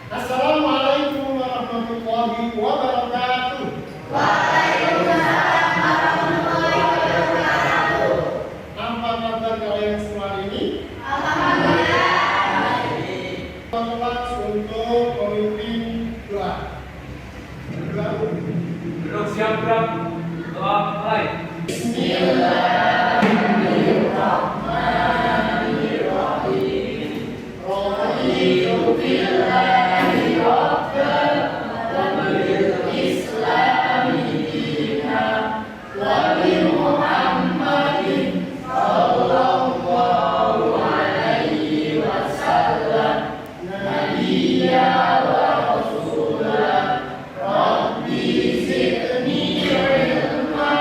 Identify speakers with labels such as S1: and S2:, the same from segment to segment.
S1: Assalamualaikum warahmatullahi wabarakatuh.
S2: Waalaikumsalam warahmatullahi wabarakatuh.
S1: Apa kabar kalian semua ini?
S2: Alhamdulillah.
S1: Kelas untuk pemimpin doa.
S3: Duduk siap gerak. Doa mulai.
S1: Bismillahirrahmanirrahim. Raditu billahi rabban wa bil islami dinan wa bi Muhammadin sallallahu alaihi wasallam nabiyya wa rasulah. Rabbi zidni ilma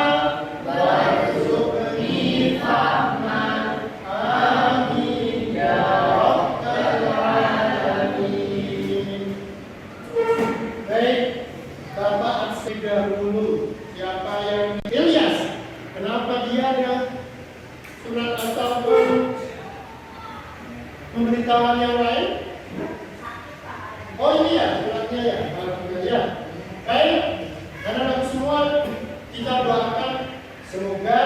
S1: warzuqni fahman. Amin ya rabbal alamin. Baik, Bapak aksi dahulu. Siapa yang Ilyas? Kenapa dia ada surat ataupun pemberitahuan yang lain? Oh ini ya suratnya ya. Alhamdulillah. Baik, anak-anak semua kita doakan semoga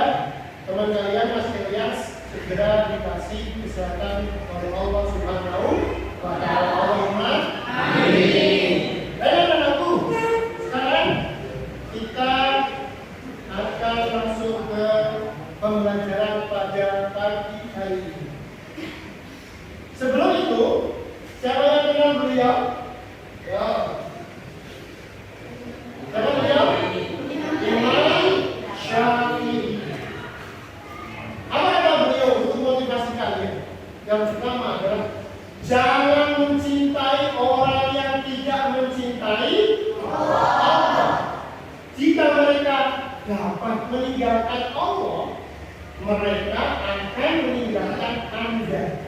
S1: teman kalian Mas Ilyas segera dikasih kesehatan oleh Allah Subhanahu wa Ta'ala. Allahumma amin. Baik anak-anakku, sekarang kita akan masuk ke pembelajaran pada pagi hari ini. Sebelum itu, siapa yang kenal beliau? Ya. Siapa beliau? Imam Syafi'i. Apa kata beliau untuk motivasi kalian? Yang pertama adalah jangan mencintai orang yang tidak mencintai Allah. Jika mereka dapat meninggalkan Allah, mereka akan meninggalkan Anda.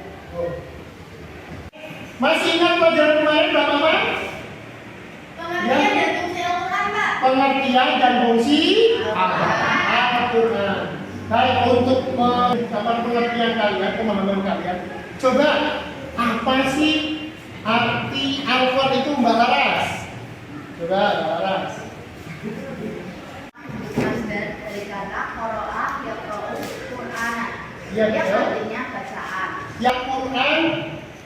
S1: Masih ingat pelajaran kemarin Bapak?
S2: Pengertian dan fungsi Al-Quran, Pak.
S1: Pengertian dan fungsi Al-Quran. Baik, untuk pengertian kalian, pemahaman kalian, coba apa sih arti Al-Quran itu Mbak Laras? Coba Mbak Laras.
S2: Masdar dari kata qara'a yaqra'u Qur'ana.
S1: Iya,
S2: Yang
S1: betul.
S2: artinya bacaan.
S1: Yang Quran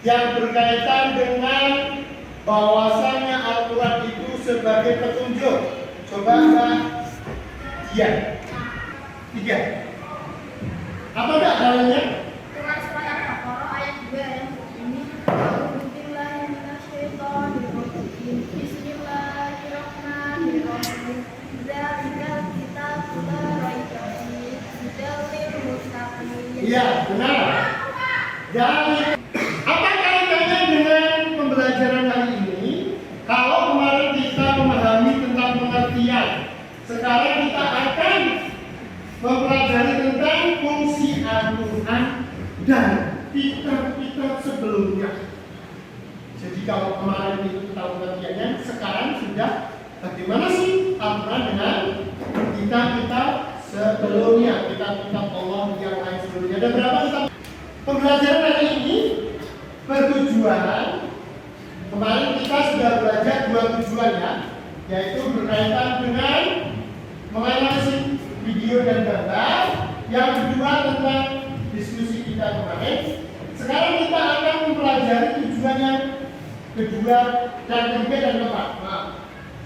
S1: yang berkaitan dengan bahwasanya Al-Quran itu sebagai petunjuk. Coba Mbak Dian. 3. Apa enggak dalilnya?
S2: Quran surat Al-Baqarah ayat 2 yang ini. A'udzubillahi minasyaitonirrajim. Bismillahirrahmanirrahim. Dzalikal kitabu la raiba fihi hudal lil muttaqin.
S1: Iya, benar. Dan apa kaitannya dengan pembelajaran hari ini? Kalau kemarin kita memahami tentang pengertian, sekarang kita akan mempelajari tentang fungsi Al-Quran dan kitab-kitab sebelumnya. Jadi kalau kemarin itu tahu pengertiannya, sekarang sudah bagaimana sih Al-Quran dengan kitab-kitab sebelumnya, kitab-kitab Allah yang lain sebelumnya. Ada berapa kitab? Pembelajaran hari ini bertujuan, kemarin kita sudah belajar 2 tujuan ya, yaitu berkaitan dengan menganalisis video dan gambar. Yang kedua tentang diskusi kita kemarin. Sekarang kita akan mempelajari tujuan yang kedua dan ketiga dan keempat,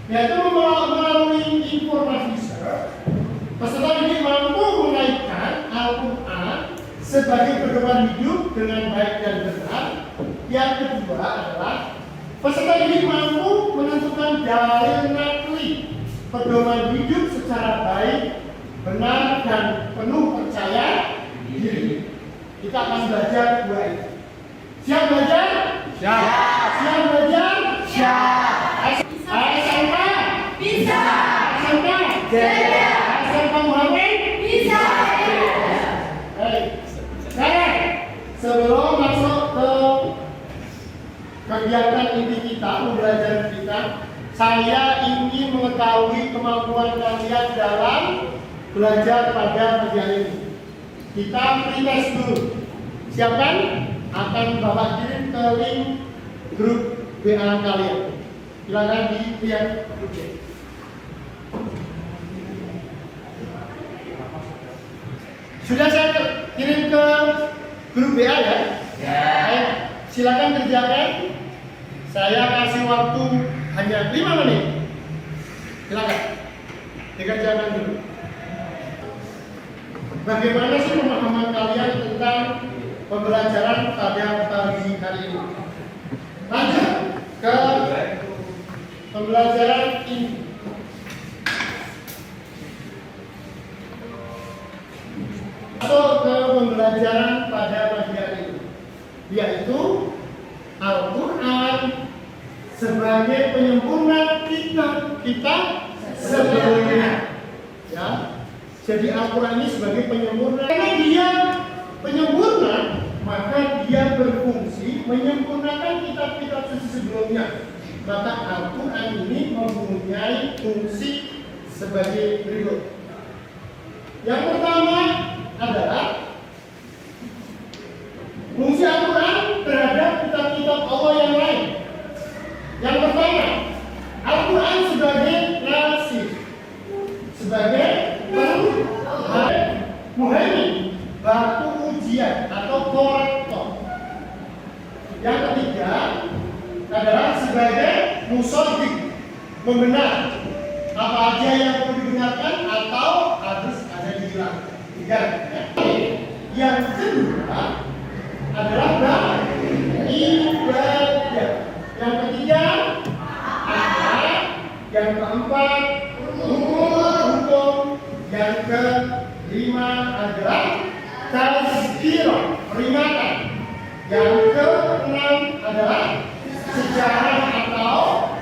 S1: yaitu melalui informasi peserta ini mampu mengaitkan Al-Quran sebagai pedoman hidup dengan baik dan benar. Yang kedua adalah peserta ini mampu menentukan dalil nakli pedoman hidup secara baik, benar dan penuh percaya diri. Kita akan belajar 2 itu. Siap belajar?
S3: Siap.
S1: Siap belajar?
S2: Siap.
S1: SMK?
S2: Bisa.
S1: SMK?
S2: Jaya.
S1: SMK Muhammad?
S2: Bisa.
S1: Baik. Sekarang sebelum masuk ke kegiatan inti kita, pembelajaran kita, saya ingin mengetahui kemampuan kalian dalam belajar pada pagi hari ini. Kita pretest dulu. Siapkan? Akan Bapak kirim ke link grup WA kalian. Silakan dilihat. Sudah saya kirim ke grup WA ya? Baik, silakan kerjakan. Saya kasih waktu hanya 5 menit. Silakan dikerjakan dulu. Bagaimana sih pemahaman kalian tentang pembelajaran pada pagi hari ini? Lanjut ke pembelajaran ini. Masuk ke pembelajaran pada pagi hari ini, yaitu Al-Quran sebagai penyempurna kita sebelumnya. Ya, jadi Al-Quran ini sebagai penyempurna. Karena dia penyempurna, maka dia berfungsi menyempurnakan kitab-kitab suci sebelumnya. Maka Al-Quran ini mempunyai fungsi sebagai berikut. Yang pertama adalah fungsi Al-Quran terhadap kitab-kitab Allah yang lain. Yang pertama, Al-Quran sebagai nasih, sebagai muhaimin, batu ujian atau korektor. Yang ketiga adalah sebagai musaddiq, membenar apa aja yang perlu dibenarkan atau harus ada dihilangkan. Yang kedua adalah ibadah. Yang ketiga akhlak. Yang keempat hukum. Yang kelima adalah tazkirah, peringatan. Yang keenam adalah sejarah atau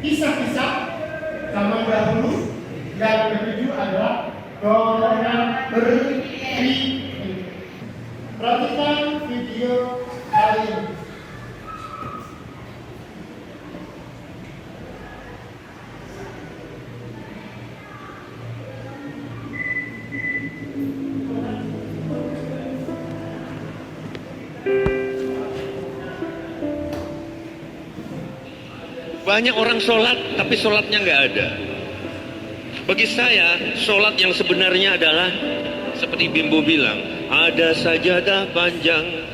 S1: kisah-kisah zaman dahulu. Yang ketujuh adalah golongan berpikir. Perhatikan video kali ini.
S4: Banyak orang sholat, tapi sholatnya nggak ada. Bagi saya, sholat yang sebenarnya adalah seperti Bimbo bilang, ada sajadah panjang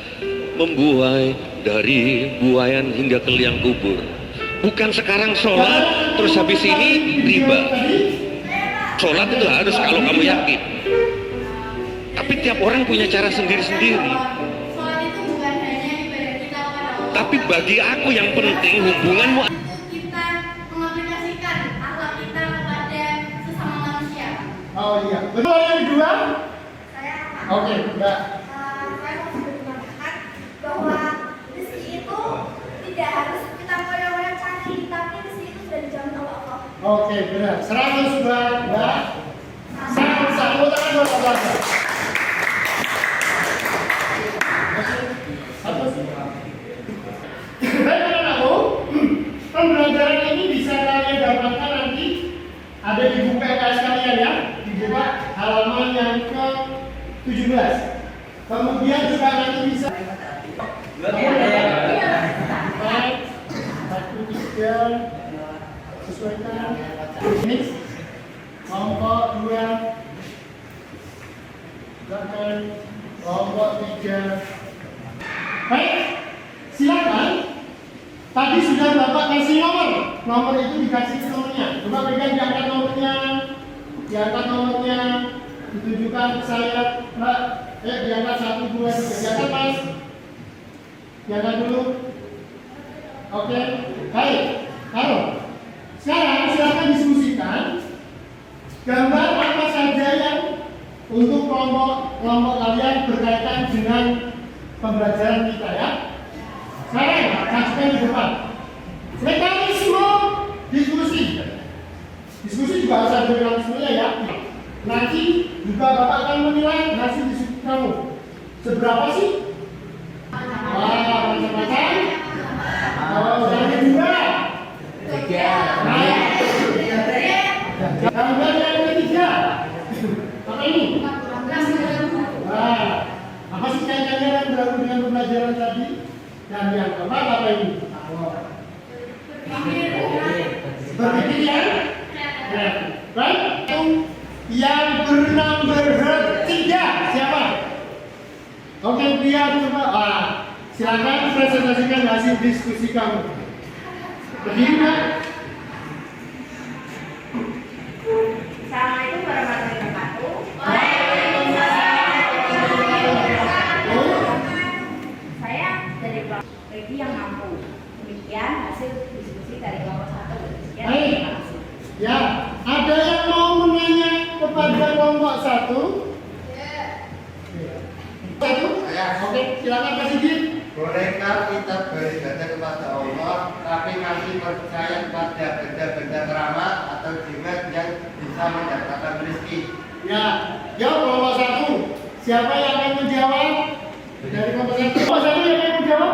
S4: membuai dari buayan hingga ke liang kubur. Bukan sekarang sholat, terus habis ini riba. Sholat itu harus kalau kamu yakin. Tapi tiap orang punya cara sendiri-sendiri.
S2: Sholat itu bukan hanya ibadah kita kepada Allah.
S4: Tapi bagi aku yang penting hubunganmu.
S2: Kita mengaplikasikan akhlak kita kepada sesama manusia.
S1: Oh iya. Betul yang kedua?
S2: Saya apa?
S1: Oke, enggak.
S2: Saya mau mengatakan bahwa rezeki itu tidak harus kita mulai cari, tapi rezeki itu sudah dijamin oleh Allah.
S1: Oke, benar. 100 ya. Satu tangan buat Allah. Baik anak-anakku, pembelajaran ini bisa kalian dapatkan nanti ada di buku PKS kalian ya, dibuka halaman yang ke-17. Kemudian juga nanti bisa baik, 1, 3 sesuaikan ini kelompok 2 bahkan kelompok 3. Baik, silakan. Tadi sudah Bapak kasih nomor itu dikasih nomornya. Coba pegang, diangkat nomornya, ditunjukkan ke saya, Mbak. Diangkat 1, 2, 3, diangkat Mas. Diangkat dulu. Oke, baik. Taruh. Sekarang silakan diskusikan gambar apa saja yang untuk kelompok kalian berkaitan dengan pembelajaran kita ya. Sekarang saksikan di depan. Mekanisme diskusi. Diskusi juga harus ada mekanismenya ya. Nanti juga Bapak akan menilai hasil diskusi kamu. Seberapa sih? Wah, macam-macam. Oh, yang kedua. Gambar yang ketiga. Apa ini? Wah, apa sih kaitannya dengan pembelajaran tadi? Dan yang keempat apa ini? Berpikir ya? Baik. Yang bernumber 3 siapa? Oke, dia coba. Silakan presentasikan hasil diskusi kamu. Berdiri, Pak.
S2: Assalamualaikum warahmatullahi wabarakatuh. Saya dari kelompok Regi yang mampu. Demikian hasil diskusi dari kelompok 1. Sekian,
S1: Baik.
S2: terima kasih.
S1: Ya, ada yang mau menanya kepada kelompok 1? Satu? Oke, silakan Pak Sigit.
S5: Bolehkah kita beribadah kepada Allah tapi masih percaya pada benda-benda keramat atau jimat yang bisa mendatangkan rezeki?
S1: Ya, kelompok 1. Siapa yang akan menjawab? Dari kelompok 1. Kelompok 1 yang akan menjawab?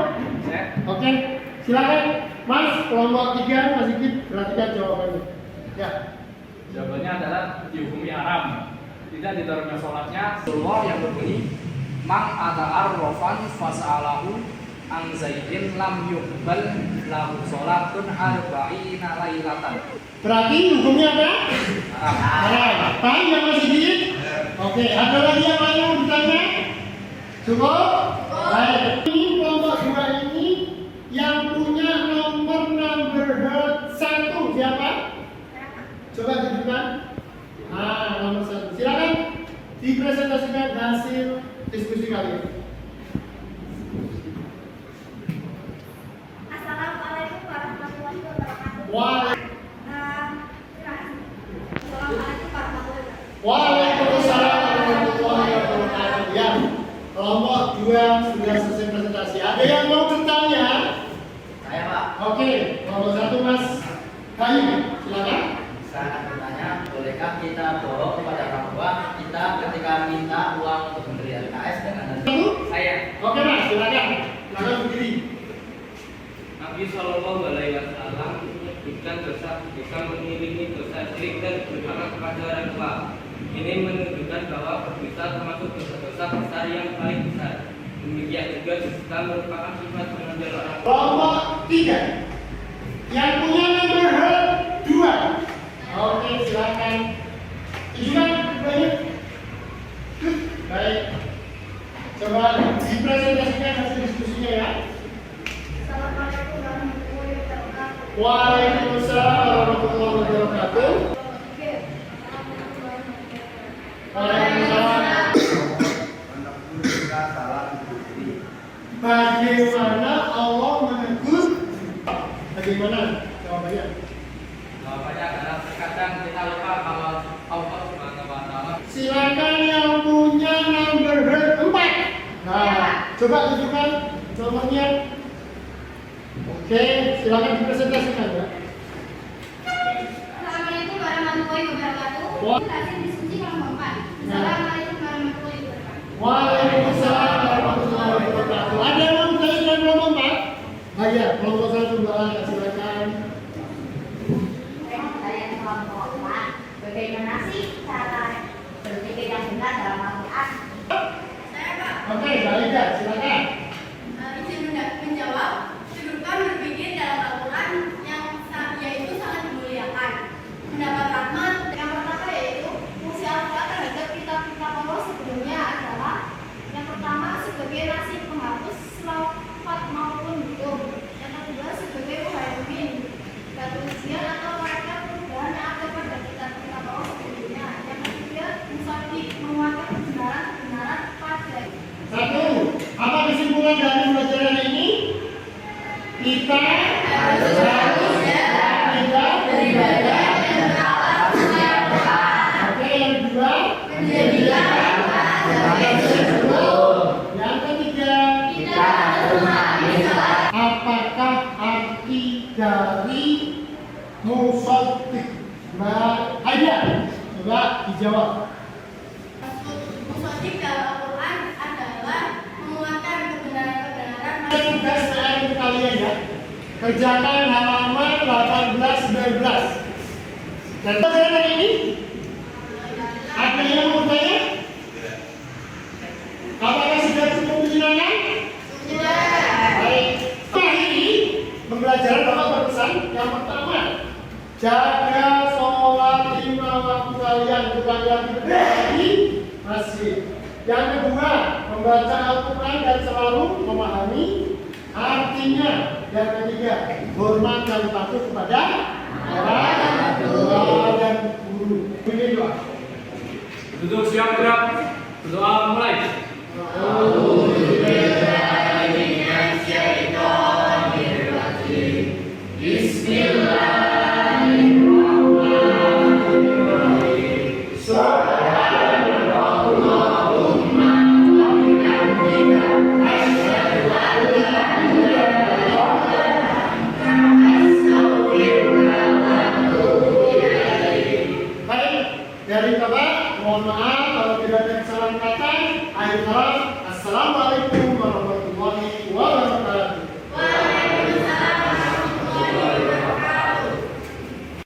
S3: Saya.
S1: Oke, silakan Mas, kelompok 3 Mas Sigit, perhatikan jawabannya. Ya.
S3: Jawabannya adalah dihukumi haram. Tidak diterima sholatnya. Allah yang berbunyi Mang ata'ar rofan fas'alahu ang zaidin lam yuqbal lahu sholatun arba'ina lailatan.
S1: Berarti hukumnya apa?
S3: Haram.
S1: Haram. Paham ya Mas Sigit? Oke, ada lagi yang mau bertanya? Cukup? Baik. Ini kelompok 2 ini yang punya nomor 1 siapa? Coba tunjukkan. Nomor 1. Silakan dipresentasikan hasil diskusi kalian.
S2: Assalamualaikum warahmatullahi wabarakatuh.
S1: Waalaikumsalam.
S2: Assalamualaikum warahmatullahi wabarakatuh.
S1: Waalaikumsalam warahmatullahi wabarakatuh. Ya, kelompok 2 sudah selesai presentasi. Ada yang mau bertanya?
S6: Saya Pak,
S1: Oke, kelompok 1 Mas Bayu, silakan.
S6: saya akan bertanya, bolehkah kita bawa kepada orang tua kita ketika minta uang untuk membeli LKS dengan
S1: Satu?
S3: Saya.
S1: Oke Mas, silakan. Silakan berdiri.
S3: Nabi Shallallahu Alaihi Wasallam menyebutkan dosa mengiringi dosa syirik dan beribadah kepada orang tua. Ini menunjukkan bahwa berdosa termasuk dosa-dosa besar yang paling besar. Demikian juga dosa merupakan sifat menonjol orang tua.
S1: Kelompok 3 yang punya nomor 2. Oke, silakan. Tunjukkan banyak. Baik. Coba dipresentasikan hasil diskusinya ya.
S2: Assalamualaikum warahmatullahi wabarakatuh.
S1: Waalaikumsalam warahmatullahi wabarakatuh.
S2: Oke. Assalamualaikum warahmatullahi wabarakatuh.
S1: Waalaikumsalam.
S5: Menegur salah diri.
S1: Bagaimana Allah menegur? Bagaimana jawabannya?
S3: Jawabannya adalah terkadang kita lupa kalau Allah Subhanahu Wa Taala.
S1: Silakan yang punya nomor 4. Nah, coba tunjukkan nomornya. Oke, silakan dipresentasikan ya.
S2: Assalamualaikum warahmatullahi wabarakatuh. Hasil diskusi kelompok 4. Assalamualaikum warahmatullahi wabarakatuh.
S1: Waalaikumsalam warahmatullahi wabarakatuh. Ada yang mau bertanya dengan kelompok 4? Ya, kelompok 1 silakan.
S2: Saya kelompok 4. Bagaimana sih cara berpikir yang benar dalam Al-Quran? Saya Pak.
S1: Oke, Balida, silakan.
S2: Izin menjawab. Kedudukan berpikir dalam Al-Quran yaitu sangat dimuliakan. Mendapat rahmat yang pertama yaitu fungsi Al-Quran terhadap kitab-kitab Allah sebelumnya adalah yang pertama sebagai nasib penghapus selawat maupun hukum. Yang kedua sebagai muhaimin, batu ujian atau mereka perubahan yang ada pada kitab-kitab Allah sebelumnya. Yang ketiga musaddiq, menguatkan kebenaran pada.
S1: 1. Apa kesimpulan dari pelajaran ini? Kita harus beribadah. Oke, yang kedua yang ketiga apakah arti dari musaddiq? Aida, coba dijawab.
S2: Musaddiq dalam Al-Quran adalah menguatkan kebenaran-kebenaran.
S1: Tugas PR kalian ya. Kerjakan halaman 18-19. Dan pelajaran ini ada yang mau bertanya? Apakah sudah cukup menyenangkan? Baik. Setelah ini pembelajaran Bapak berpesan yang pertama, jaga sholat 5 waktu kalian bukan lagi di masjid. Yang kedua, membaca Al-Quran dan selalu memahami artinya. Yang ketiga, hormat dan patuh kepada orang tua dan guru. Ini doa.
S7: Duduk siap gerak. Berdoa mulai.